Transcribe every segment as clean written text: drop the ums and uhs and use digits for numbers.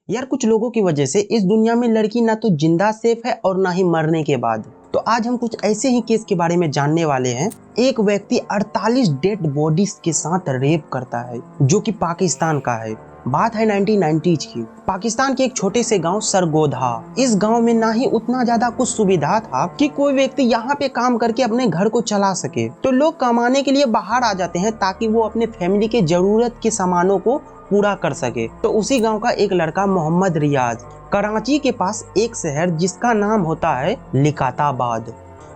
यार कुछ लोगों की वजह से इस दुनिया में लड़की ना तो जिंदा सेफ है और ना ही मरने के बाद। तो आज हम कुछ ऐसे ही केस के बारे में जानने वाले हैं। एक व्यक्ति 48 डेड बॉडीज के साथ रेप करता है जो कि पाकिस्तान का है। बात है 1990s की। पाकिस्तान के एक छोटे से गांव सरगोधा। इस गांव में ना ही उतना ज्यादा कुछ सुविधा था कि कोई व्यक्ति यहाँ पे काम करके अपने घर को चला सके। तो लोग कमाने के लिए बाहर आ जाते हैं ताकि वो अपने फैमिली के जरूरत के सामानों को पूरा कर सके। तो उसी गांव का एक लड़का मोहम्मद रियाज कराची के पास एक शहर जिसका नाम होता है लिकाताबाद।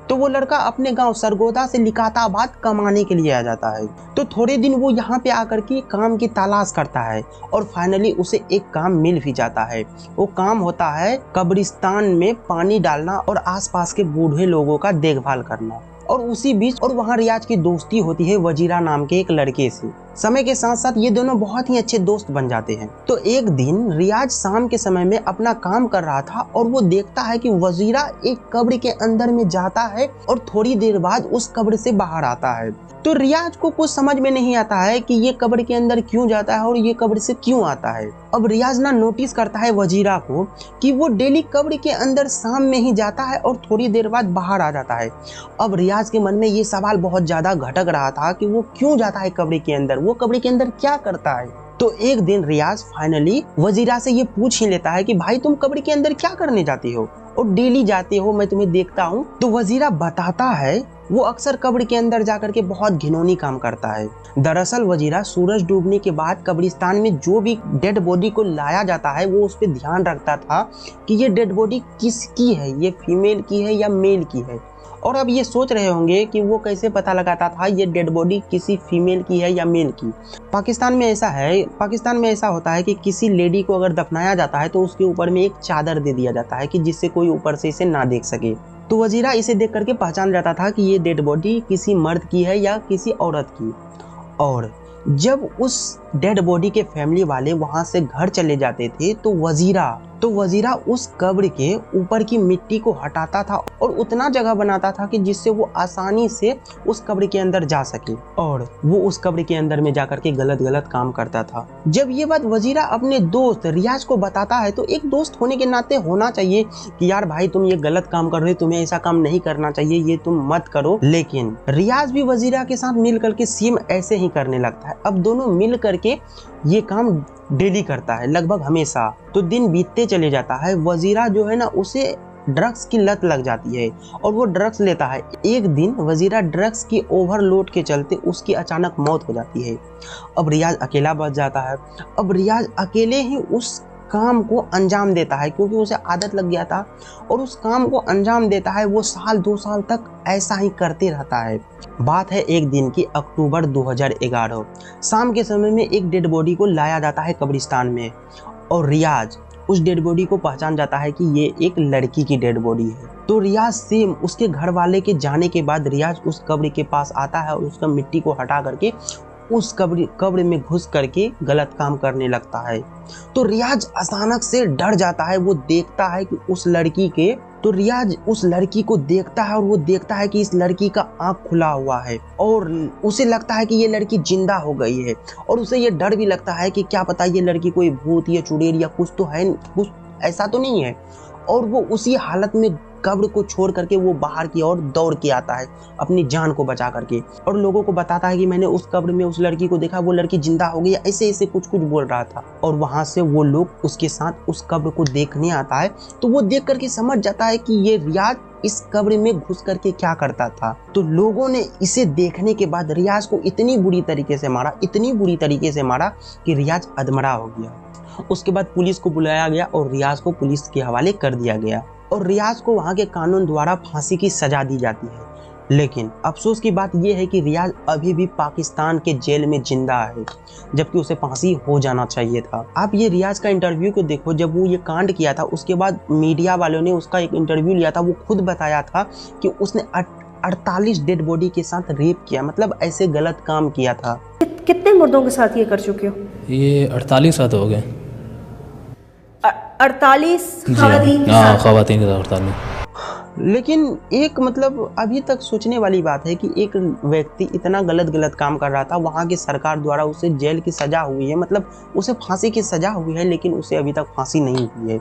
तो वो लड़का अपने गांव सरगोधा से लिकाताबाद कमाने के लिए आ जाता है। तो थोड़े दिन वो यहाँ पे आकर के काम की तलाश करता है और फाइनली उसे एक काम मिल भी जाता है। वो काम होता है कब्रिस्तान में पानी डालना और आसपास के बूढ़े लोगों का देखभाल करना। और उसी बीच और वहाँ रियाज की दोस्ती होती है वजीरा नाम के एक लड़के से। समय के साथ साथ ये दोनों बहुत ही अच्छे दोस्त बन जाते हैं। तो एक दिन रियाज शाम के समय में अपना काम कर रहा था और वो देखता है कि वजीरा एक कब्र के अंदर में जाता है और थोड़ी देर बाद उस कब्र से बाहर आता है। तो रियाज को कुछ समझ में नहीं आता है कि ये कब्र के अंदर क्यों जाता है और ये कब्र से क्यों आता है। अब रियाज ना नोटिस करता है वजीरा को कि वो डेली कब्र के अंदर शाम में ही जाता है और थोड़ी देर बाद बाहर आ जाता है। अब रियाज के मन में ये सवाल बहुत ज्यादा खटक रहा था कि वो क्यों जाता है कब्र के अंदर, वो कब्र के अंदर क्या करता है। तो एक दिन रियाज फाइनली वजीरा से ये पूछ ही लेता है कि भाई तुम कब्र के अंदर क्या करने जाती हो और डेली जाते हो, मैं तुम्हें देखता हूँ। तो वजीरा बताता है वो अक्सर कब्र के अंदर जाकर के बहुत घिनौनी काम करता है। दरअसल वजीरा सूरज डूबने के बाद कब्रिस्तान में जो भी डेड बॉडी को लाया जाता है वो उस पर ध्यान रखता था कि ये डेड बॉडी किसकी है, ये फीमेल की है या मेल की है। और अब ये सोच रहे होंगे कि वो कैसे पता लगाता था ये डेड बॉडी किसी फीमेल की है या मेल की। पाकिस्तान में ऐसा होता है कि किसी लेडी को अगर दफनाया जाता है तो उसके ऊपर में एक चादर दे दिया जाता है कि जिससे कोई ऊपर से इसे ना देख सके। तो वजीरा इसे देख करके पहचान जाता था कि ये डेड बॉडी किसी मर्द की है या किसी औरत की। और जब उस डेड बॉडी के फैमिली वाले वहां से घर चले जाते थे तो वजीरा उस कब्र के ऊपर की मिट्टी को हटाता था और उतना जगह बनाता था कि जिससे वो आसानी से उस कब्र के अंदर जा सके और वो उस कब्र के अंदर में जाकर के गलत काम करता था। जब ये बात वजीरा अपने दोस्त रियाज को बताता है तो एक दोस्त होने के नाते होना चाहिए कि यार भाई तुम ये गलत काम कर रहे हो, तुम्हें ऐसा काम नहीं करना चाहिए, ये तुम मत करो। लेकिन रियाज भी वजीरा के साथ मिल करके सेम ऐसे ही करने लगता है। अब दोनों मिल करके ये काम डेली करता है लगभग हमेशा। तो दिन बीतते चले जाता है। वजीरा जो है ना उसे ड्रग्स की लत लग जाती है और वो ड्रग्स लेता है। एक दिन वजीरा ड्रग्स की ओवरलोड के चलते उसकी अचानक मौत हो जाती है। अब रियाज अकेला बच जाता है। अब रियाज अकेले ही उस काम को अंजाम देता है क्योंकि उसे आदत लग गया था और उस काम को अंजाम देता है। वो साल 2 साल तक ऐसा ही करते रहता है। बात है एक दिन की अक्टूबर 2011। शाम के समय में एक डेड बॉडी को लाया जाता है कब्रिस्तान में और रियाज उस डेड बॉडी को पहचान जाता है कि ये एक लड़की की डेड बॉडी है। तो रियाज सेम उसके घर वाले के जाने के बाद रियाज उस कब्र के पास आता है और उसका मिट्टी को हटा करके उस कब्र में घुस करके गलत काम करने लगता है। तो रियाज अचानक से डर जाता है। वो देखता है कि रियाज उस लड़की को देखता है और वो देखता है कि इस लड़की का आंख खुला हुआ है और उसे लगता है कि ये लड़की जिंदा हो गई है। और उसे ये डर भी लगता है कि क्या पता ये लड़की कोई भूत या चुड़ैल या कुछ तो है, कुछ ऐसा तो नहीं है। और वो उसी हालत में कब्र को छोड़ करके वो बाहर की ओर दौड़ के आता है अपनी जान को बचा करके और लोगों को बताता है कि मैंने उस कब्र में उस लड़की को देखा, वो लड़की जिंदा हो गई, ऐसे कुछ बोल रहा था। और वहां से वो लोग उसके साथ उस कब्र को देखने आता है। तो वो देख करके समझ जाता है कि ये रियाज इस कब्र में घुस करके क्या करता था। तो लोगों ने इसे देखने के बाद रियाज को इतनी बुरी तरीके से मारा कि रियाज अधमरा हो गया। उसके बाद पुलिस को बुलाया गया और रियाज को पुलिस के हवाले कर दिया गया और रियाज को वहां के कानून द्वारा फांसी की सजा दी जाती है। लेकिन अफसोस की बात यह है कि रियाज अभी भी पाकिस्तान के जेल में जिंदा है जबकि उसे फांसी हो जाना चाहिए था। आप ये रियाज का इंटरव्यू को देखो। जब वो ये कांड किया था उसके बाद मीडिया वालों ने उसका एक इंटरव्यू लिया था। वो खुद बताया था कि उसने 48 डेड बॉडी के साथ रेप किया, मतलब ऐसे गलत काम किया था। कितने मुर्दों के साथ ये कर चुके हो? ये 48 साथ हो गए। 48 हाँ, खवातीन के साथ 48। लेकिन एक मतलब अभी तक सोचने वाली बात है कि एक व्यक्ति इतना गलत काम कर रहा था, वहाँ की सरकार द्वारा उसे जेल की सज़ा हुई है, मतलब उसे फांसी की सज़ा हुई है, लेकिन उसे अभी तक फांसी नहीं हुई है।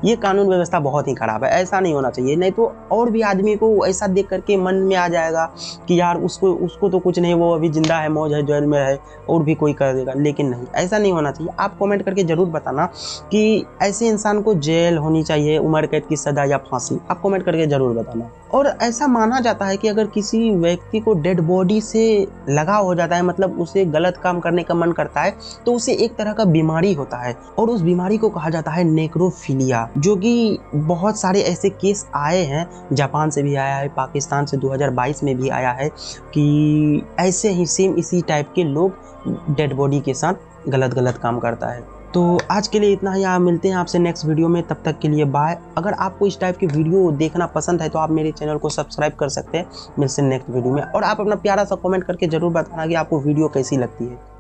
ये कानून व्यवस्था बहुत ही ख़राब है, ऐसा नहीं होना चाहिए। नहीं तो और भी आदमी को ऐसा देख करके मन में आ जाएगा कि यार उसको तो कुछ नहीं, वो अभी जिंदा है, मौज है, जेल में है, और भी कोई कर देगा। लेकिन नहीं, ऐसा नहीं होना चाहिए। आप कमेंट करके ज़रूर बताना कि ऐसे इंसान को जेल होनी चाहिए, उम्र कैद की सज़ा या फांसी। आप कमेंट करके ज़रूर बताना। और ऐसा माना जाता है कि अगर किसी व्यक्ति को डेड बॉडी से लगाव हो जाता है, मतलब उसे गलत काम करने का मन करता है, तो उसे एक तरह का बीमारी होता है, और उस बीमारी को कहा जाता है नेक्रोफिलिया, जो कि बहुत सारे ऐसे केस आए हैं। जापान से भी आया है, पाकिस्तान से 2022 में भी आया है कि ऐसे ही सेम इसी टाइप के लोग डेड बॉडी के साथ गलत काम करता है। तो आज के लिए इतना ही। आप मिलते हैं आपसे नेक्स्ट वीडियो में, तब तक के लिए बाय। अगर आपको इस टाइप के वीडियो देखना पसंद है तो आप मेरे चैनल को सब्सक्राइब कर सकते हैं। मिलते हैं नेक्स्ट वीडियो में, और आप अपना प्यारा सा कमेंट करके ज़रूर बताना कि आपको वीडियो कैसी लगती है।